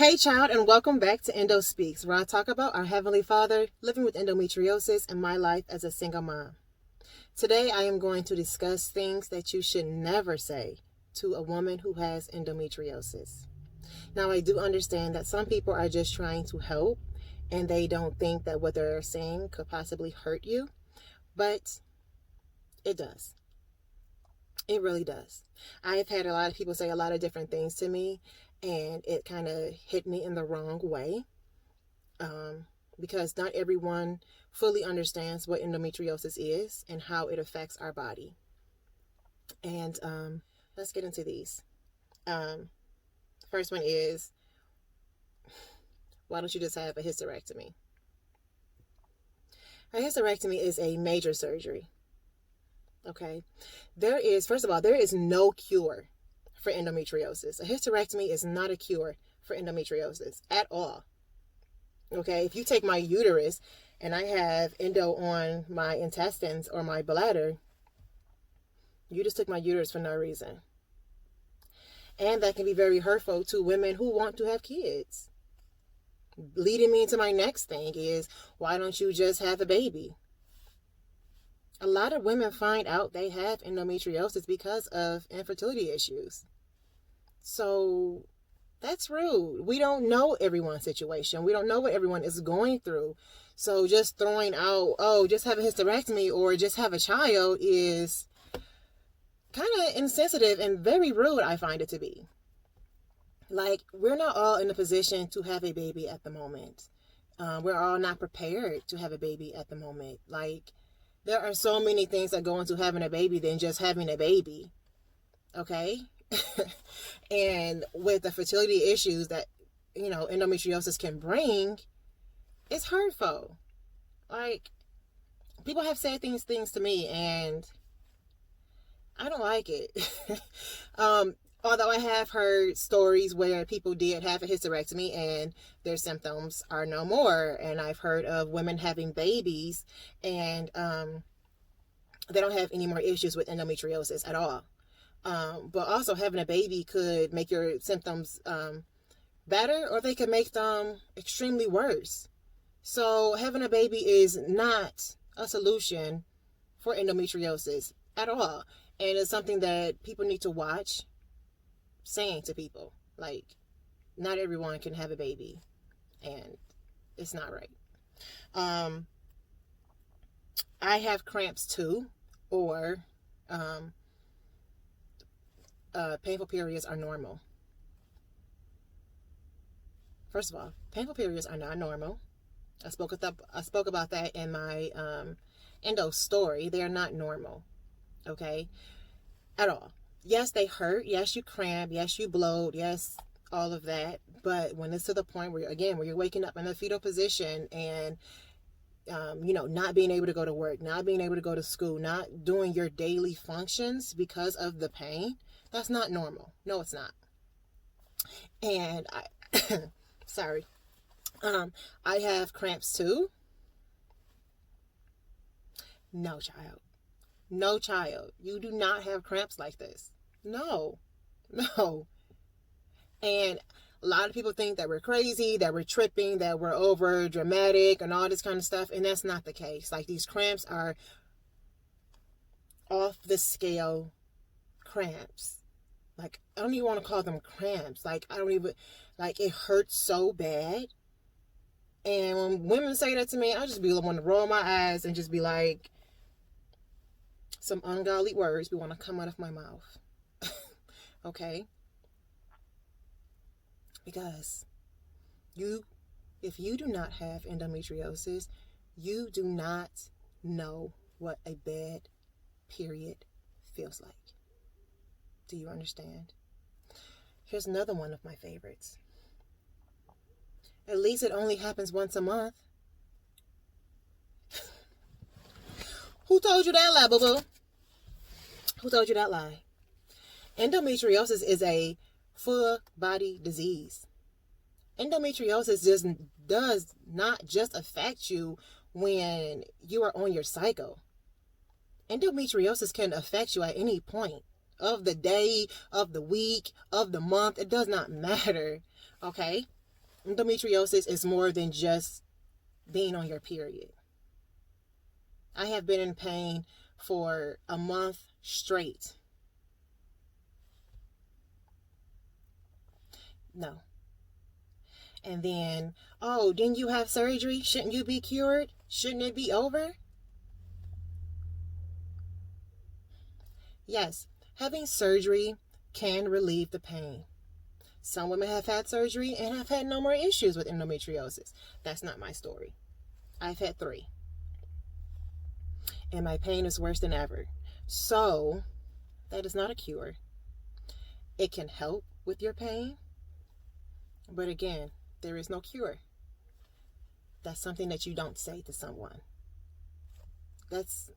Hey child, and welcome back to Endo Speaks, where I talk about our Heavenly Father, living with endometriosis, and my life as a single mom. Today I am going to discuss things that you should never say to a woman who has endometriosis. Now, I do understand that some people are just trying to help and they don't think that what they're saying could possibly hurt you, but it does. It really does. I've had a lot of people say a lot of different things to me, and it kind of hit me in the wrong way, because not everyone fully understands what endometriosis is and how it affects our body. And let's get into these. First one is, why don't you just have a hysterectomy? A hysterectomy is a major surgery. Okay. First of all, there is no cure for endometriosis. A hysterectomy is not a cure for endometriosis at all. Okay. If you take my uterus and I have endo on my intestines or my bladder, you just took my uterus for no reason. And that can be very hurtful to women who want to have kids. Leading me to my next thing is, why don't you just have a baby? A lot of women find out they have endometriosis because of infertility issues. So that's rude. We don't know everyone's situation. We don't know what everyone is going through. So just throwing out, oh, just have a hysterectomy or just have a child is kind of insensitive and very rude, I find it to be. Like, we're not all in a position to have a baby at the moment. We're all not prepared to have a baby at the moment. Like, there are so many things that go into having a baby than just having a baby. Okay? And with the fertility issues that, endometriosis can bring, it's hurtful. Like, people have said things to me, and I don't like it. Although I have heard stories where people did have a hysterectomy and their symptoms are no more. And I've heard of women having babies and they don't have any more issues with endometriosis at all. But also having a baby could make your symptoms better, or they could make them extremely worse. So having a baby is not a solution for endometriosis at all. And it's something that people need to watch saying to people. Like, not everyone can have a baby, and it's not right. I have cramps too, or painful periods are normal. First of all, painful periods are not normal. I spoke about that in my endo story. They are not normal, okay, at all. Yes, they hurt. Yes, you cramp. Yes, you bloat. Yes, all of that. But when it's to the point where you're waking up in a fetal position and, not being able to go to work, not being able to go to school, not doing your daily functions because of the pain, that's not normal. No, it's not. And sorry. I have cramps too. No, child. No, child. You do not have cramps like this. No. And a lot of people think that we're crazy, that we're tripping, that we're over dramatic and all this kind of stuff. And that's not the case. Like, these cramps are off the scale cramps. Like, I don't even want to call them cramps. Like, it hurts so bad. And when women say that to me, I just want to roll my eyes and just be like, some ungodly words be want to come out of my mouth. Okay? Because if you do not have endometriosis, you do not know what a bad period feels like. Do you understand? Here's another one of my favorites. At least it only happens once a month. Who told you that lie, boo-boo? Who told you that lie? Endometriosis is a full body disease. Endometriosis does not just affect you when you are on your cycle. Endometriosis can affect you at any point of the day, of the week, of the month. It does not matter. Okay? Endometriosis is more than just being on your period. I have been in pain for a month straight. No. And then, oh, didn't you have surgery? Shouldn't you be cured? Shouldn't it be over? Yes, having surgery can relieve the pain. Some women have had surgery and have had no more issues with endometriosis. That's not my story. I've had 3. And my pain is worse than ever. So, that is not a cure. It can help with your pain. But again, there is no cure. That's something that you don't say to someone. That's,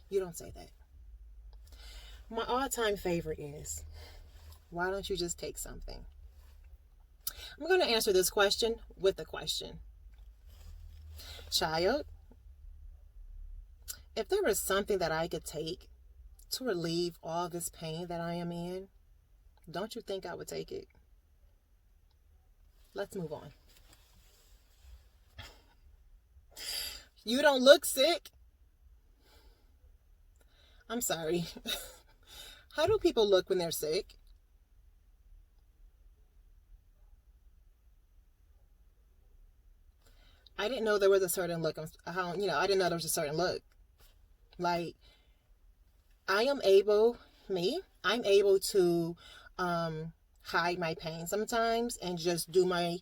you don't say that. My all-time favorite is, why don't you just take something? I'm going to answer this question with a question. Child, if there was something that I could take to relieve all this pain that I am in, don't you think I would take it? Let's move on. You don't look sick. I'm sorry. How do people look when they're sick? I didn't know there was a certain look. I didn't know there was a certain look. Like, I'm able to hide my pain sometimes and just do my,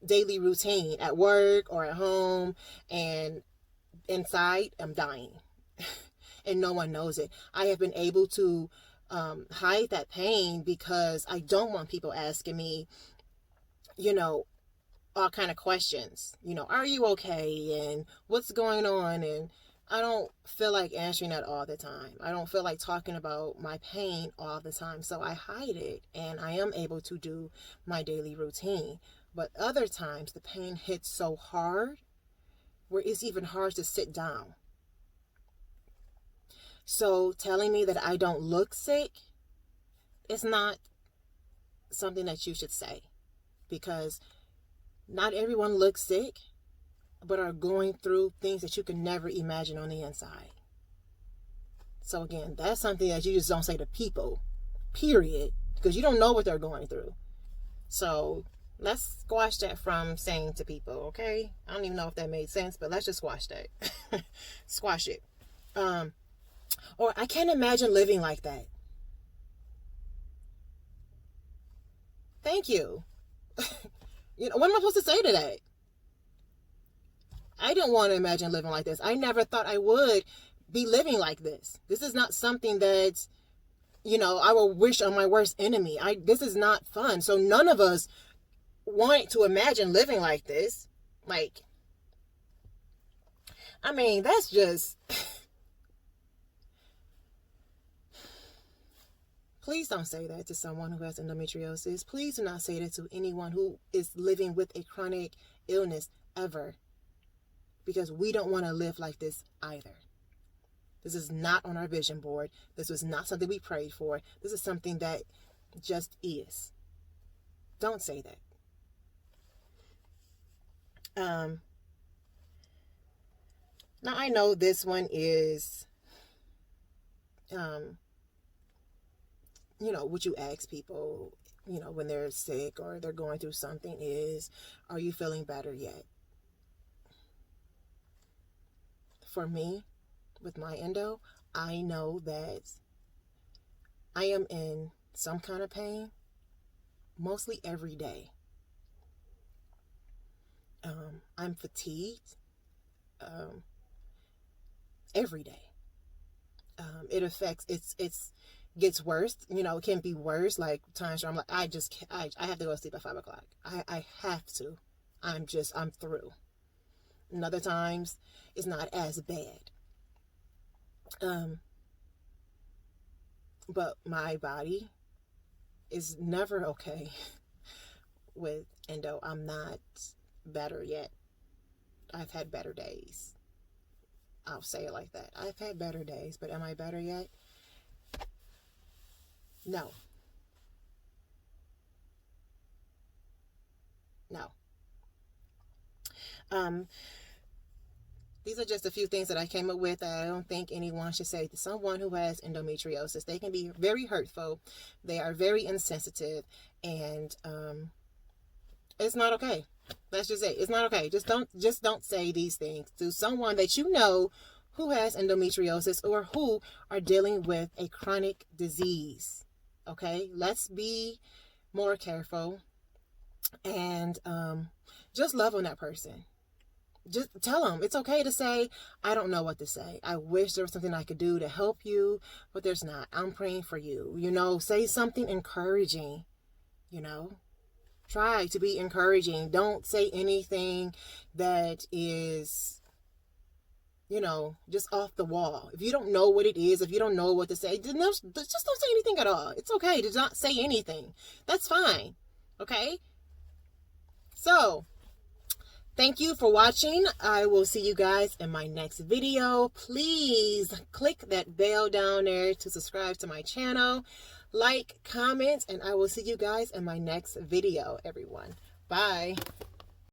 daily routine at work or at home, and inside I'm dying. And no one knows it. I have been able to hide that pain because I don't want people asking me, all kind of questions. Are you okay? And what's going on? And I don't feel like answering that all the time. I don't feel like talking about my pain all the time. So I hide it, and I am able to do my daily routine. But other times the pain hits so hard where it's even hard to sit down. So telling me that I don't look sick is not something that you should say, because not everyone looks sick, but are going through things that you can never imagine on the inside. So again, that's something that you just don't say to people, period, because you don't know what they're going through. So let's squash that from saying to people, okay? I don't even know if that made sense, but let's just squash that. Squash it. Or I can't imagine living like that. Thank you. What am I supposed to say to that? I don't want to imagine living like this. I never thought I would be living like this. This is not something that, I will wish on my worst enemy. This is not fun. So none of us want to imagine living like this. That's just... Please don't say that to someone who has endometriosis. Please do not say that to anyone who is living with a chronic illness ever. Because we don't want to live like this either. This is not on our vision board. This was not something we prayed for. This is something that just is. Don't say that. Now I know this one is, what you ask people, when they're sick or they're going through something is, are you feeling better yet? For me, with my endo, I know that I am in some kind of pain mostly every day. I'm fatigued every day. It affects, it's gets worse. It can be worse. Like times where I'm like, I have to go to sleep at 5:00. I have to. I'm through. And other times it's not as bad. But my body is never okay with endo. I'm not better yet. I've had better days. I'll say it like that. I've had better days, but am I better yet? No. These are just a few things that I came up with that I don't think anyone should say to someone who has endometriosis. They can be very hurtful. They are very insensitive, and it's not okay. Let's just say it's not okay. Just don't say these things to someone that you know who has endometriosis or who are dealing with a chronic disease. Okay, let's be more careful and just love on that person. Just tell them it's okay to say, I don't know what to say. I wish there was something I could do to help you, but there's not. I'm praying for you. Say something encouraging, try to be encouraging. Don't say anything that is, just off the wall. If you don't know what it is, if you don't know what to say, just don't say anything at all. It's okay to not say anything. That's fine. Okay? So, thank you for watching. I will see you guys in my next video. Please click that bell down there to subscribe to my channel. Like, comment, and I will see you guys in my next video, everyone. Bye.